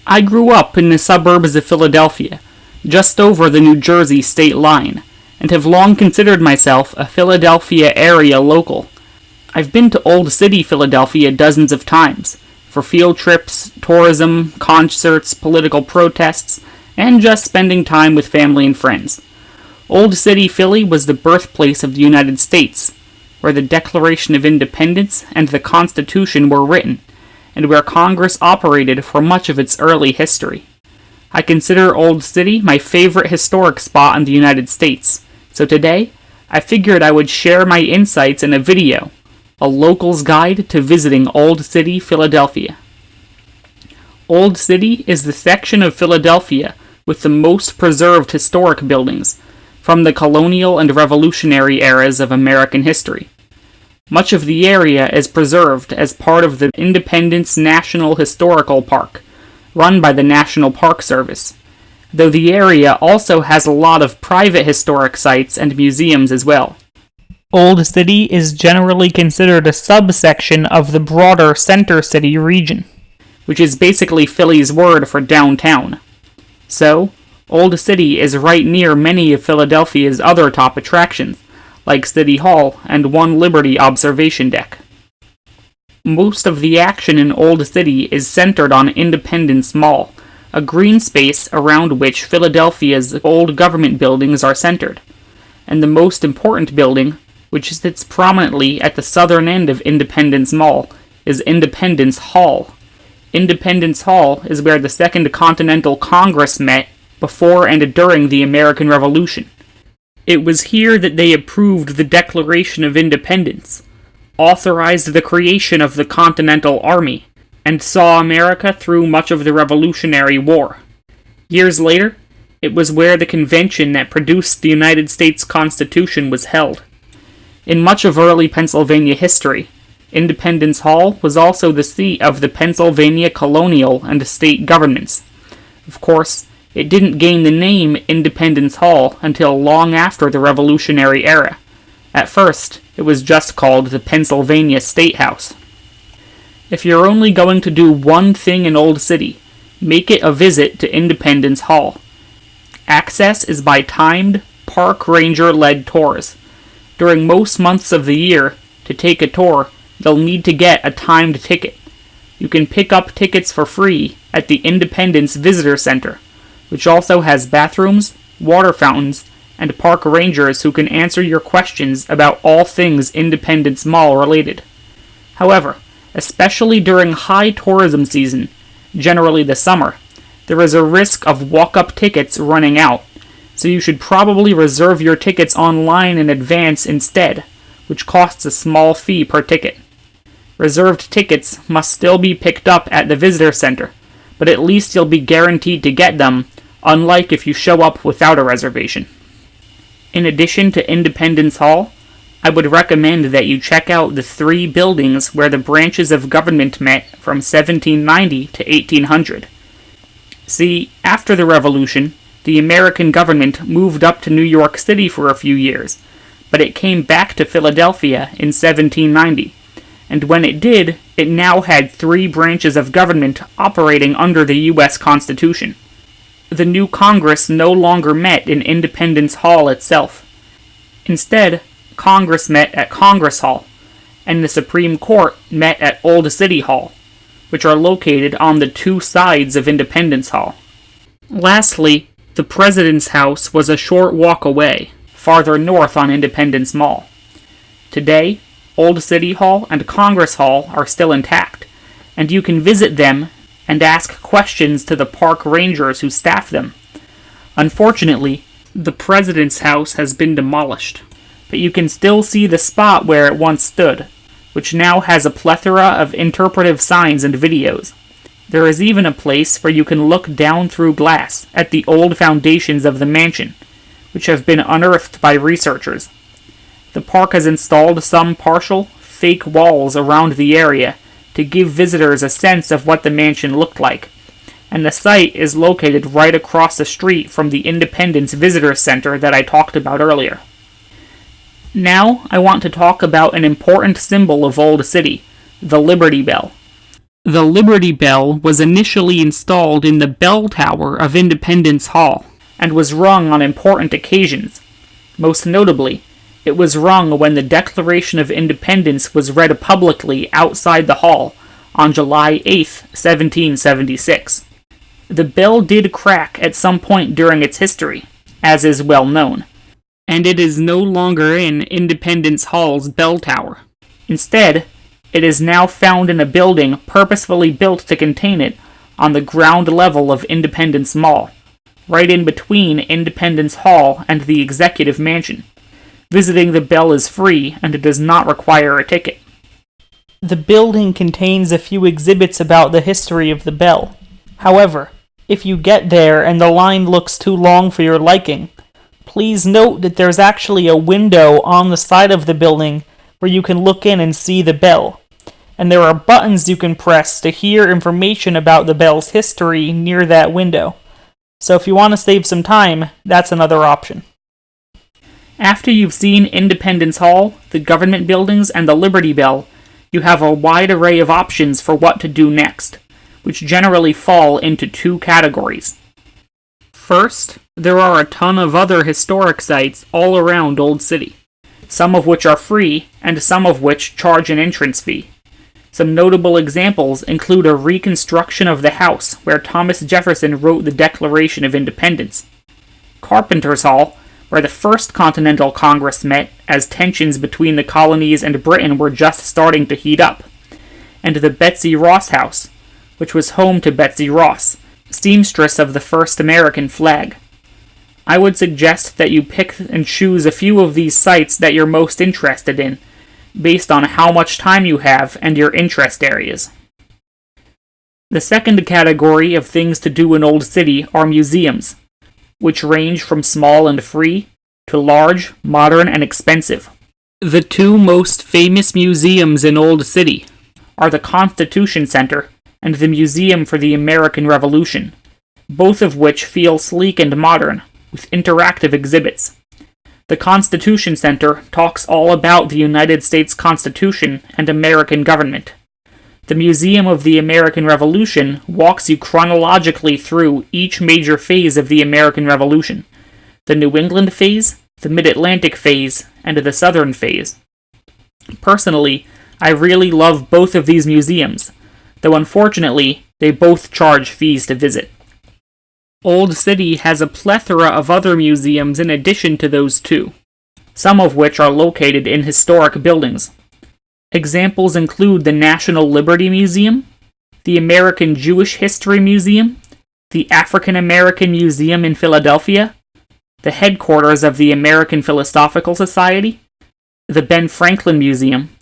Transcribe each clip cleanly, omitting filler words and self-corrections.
I grew up in the suburbs of Philadelphia, just over the New Jersey state line, and have long considered myself a Philadelphia area local. I've been to Old City, Philadelphia dozens of times, for field trips, tourism, concerts, political protests, and just spending time with family and friends. Old City, Philly was the birthplace of the United States, where the Declaration of Independence and the Constitution were written, and where Congress operated for much of its early history. I consider Old City my favorite historic spot in the United States, so today I figured I would share my insights in a video, a local's guide to visiting Old City, Philadelphia. Old City is the section of Philadelphia with the most preserved historic buildings from the colonial and revolutionary eras of American history. Much of the area is preserved as part of the Independence National Historical Park, run by the National Park Service, though the area also has a lot of private historic sites and museums as well. Old City is generally considered a subsection of the broader Center City region, which is basically Philly's word for downtown. So, Old City is right near many of Philadelphia's other top attractions, like City Hall and One Liberty Observation Deck. Most of the action in Old City is centered on Independence Mall, a green space around which Philadelphia's old government buildings are centered, and the most important building, which sits prominently at the southern end of Independence Mall, is Independence Hall. Independence Hall is where the Second Continental Congress met before and during the American Revolution. It was here that they approved the Declaration of Independence, authorized the creation of the Continental Army, and saw America through much of the Revolutionary War. Years later, it was where the convention that produced the United States Constitution was held. In much of early Pennsylvania history, Independence Hall was also the seat of the Pennsylvania colonial and state governments. Of course, it didn't gain the name Independence Hall until long after the Revolutionary era. At first, it was just called the Pennsylvania State House. If you're only going to do one thing in Old City, make it a visit to Independence Hall. Access is by timed, park ranger-led tours. During most months of the year, to take a tour, you'll need to get a timed ticket. You can pick up tickets for free at the Independence Visitor Center, which also has bathrooms, water fountains, and park rangers who can answer your questions about all things Independence Mall related. However, especially during high tourism season, generally the summer, there is a risk of walk-up tickets running out, so you should probably reserve your tickets online in advance instead, which costs a small fee per ticket. Reserved tickets must still be picked up at the visitor center, but at least you'll be guaranteed to get them, unlike if you show up without a reservation. In addition to Independence Hall, I would recommend that you check out the 3 buildings where the branches of government met from 1790 to 1800. See, after the Revolution, the American government moved up to New York City for a few years, but it came back to Philadelphia in 1790, and when it did, it now had 3 branches of government operating under the U.S. Constitution. The new Congress no longer met in Independence Hall itself. Instead, Congress met at Congress Hall, and the Supreme Court met at Old City Hall, which are located on the 2 sides of Independence Hall. Lastly, the President's House was a short walk away, farther north on Independence Mall. Today, Old City Hall and Congress Hall are still intact, and you can visit them and ask questions to the park rangers who staff them. Unfortunately, the President's House has been demolished, but you can still see the spot where it once stood, which now has a plethora of interpretive signs and videos. There is even a place where you can look down through glass at the old foundations of the mansion, which have been unearthed by researchers. The park has installed some partial, fake walls around the area to give visitors a sense of what the mansion looked like, and the site is located right across the street from the Independence Visitor Center that I talked about earlier. Now I want to talk about an important symbol of Old City, the Liberty Bell. The Liberty Bell was initially installed in the bell tower of Independence Hall, and was rung on important occasions. Most notably, it was rung when the Declaration of Independence was read publicly outside the hall on July 8, 1776. The bell did crack at some point during its history, as is well known, and it is no longer in Independence Hall's bell tower. Instead, it is now found in a building purposefully built to contain it on the ground level of Independence Mall, right in between Independence Hall and the Executive Mansion. Visiting the bell is free, and it does not require a ticket. The building contains a few exhibits about the history of the bell. However, if you get there and the line looks too long for your liking, please note that there's actually a window on the side of the building where you can look in and see the bell, and there are buttons you can press to hear information about the bell's history near that window. So if you want to save some time, that's another option. After you've seen Independence Hall, the government buildings, and the Liberty Bell, you have a wide array of options for what to do next, which generally fall into two categories. First, there are a ton of other historic sites all around Old City, some of which are free, and some of which charge an entrance fee. Some notable examples include a reconstruction of the house where Thomas Jefferson wrote the Declaration of Independence, Carpenter's Hall, where the First Continental Congress met as tensions between the colonies and Britain were just starting to heat up, and the Betsy Ross House, which was home to Betsy Ross, seamstress of the first American flag. I would suggest that you pick and choose a few of these sites that you're most interested in, based on how much time you have and your interest areas. The second category of things to do in Old City are museums, which range from small and free to large, modern, and expensive. The two most famous museums in Old City are the Constitution Center and the Museum for the American Revolution, both of which feel sleek and modern, with interactive exhibits. The Constitution Center talks all about the United States Constitution and American government. The Museum of the American Revolution walks you chronologically through each major phase of the American Revolution: the New England phase, the Mid-Atlantic phase, and the Southern phase. Personally, I really love both of these museums, though unfortunately, they both charge fees to visit. Old City has a plethora of other museums in addition to those two, some of which are located in historic buildings. Examples include the National Liberty Museum, the American Jewish History Museum, the African American Museum in Philadelphia, the headquarters of the American Philosophical Society, the Ben Franklin Museum,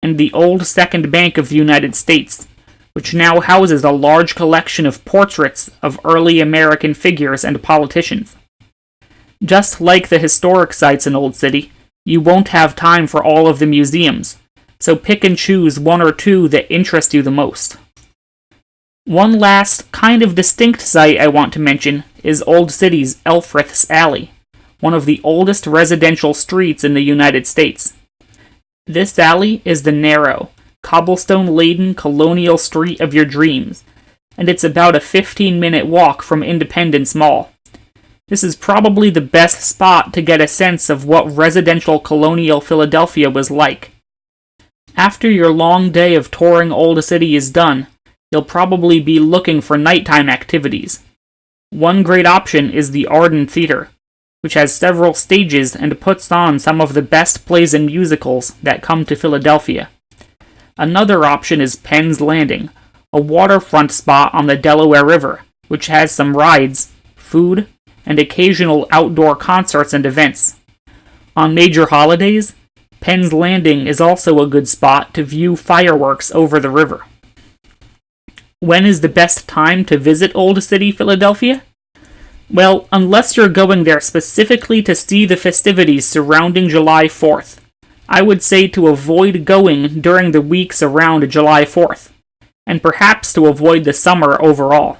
and the Old Second Bank of the United States, which now houses a large collection of portraits of early American figures and politicians. Just like the historic sites in Old City, you won't have time for all of the museums, so pick and choose one or two that interest you the most. One last, kind of distinct site I want to mention is Old City's Elfreth's Alley, one of the oldest residential streets in the United States. This alley is the narrow, cobblestone-laden colonial street of your dreams, and it's about a 15-minute walk from Independence Mall. This is probably the best spot to get a sense of what residential colonial Philadelphia was like. After your long day of touring Old City is done, you'll probably be looking for nighttime activities. One great option is the Arden Theatre, which has several stages and puts on some of the best plays and musicals that come to Philadelphia. Another option is Penn's Landing, a waterfront spot on the Delaware River, which has some rides, food, and occasional outdoor concerts and events. On major holidays, Penn's Landing is also a good spot to view fireworks over the river. When is the best time to visit Old City, Philadelphia? Well, unless you're going there specifically to see the festivities surrounding July 4th, I would say to avoid going during the weeks around July 4th, and perhaps to avoid the summer overall.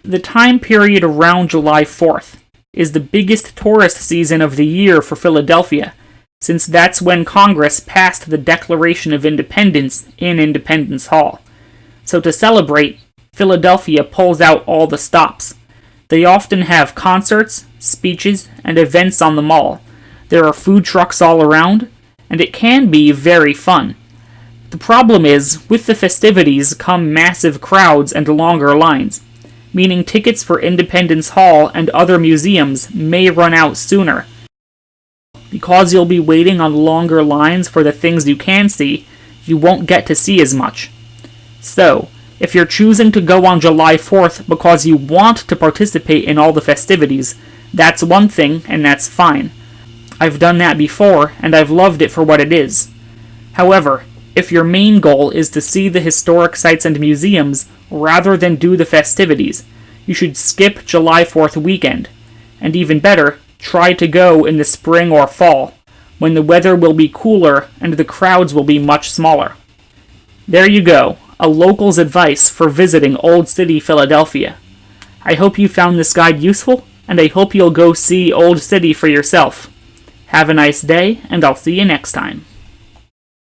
The time period around July 4th is the biggest tourist season of the year for Philadelphia, since that's when Congress passed the Declaration of Independence in Independence Hall. So to celebrate, Philadelphia pulls out all the stops. They often have concerts, speeches, and events on the mall. There are food trucks all around, and it can be very fun. The problem is, with the festivities come massive crowds and longer lines, meaning tickets for Independence Hall and other museums may run out sooner. Because you'll be waiting on longer lines for the things you can see, you won't get to see as much. So, if you're choosing to go on July 4th because you want to participate in all the festivities, that's one thing, and that's fine. I've done that before, and I've loved it for what it is. However, if your main goal is to see the historic sites and museums rather than do the festivities, you should skip July 4th weekend. And even better, try to go in the spring or fall, when the weather will be cooler and the crowds will be much smaller. There you go, a local's advice for visiting Old City Philadelphia. I hope you found this guide useful, and I hope you'll go see Old City for yourself. Have a nice day, and I'll see you next time.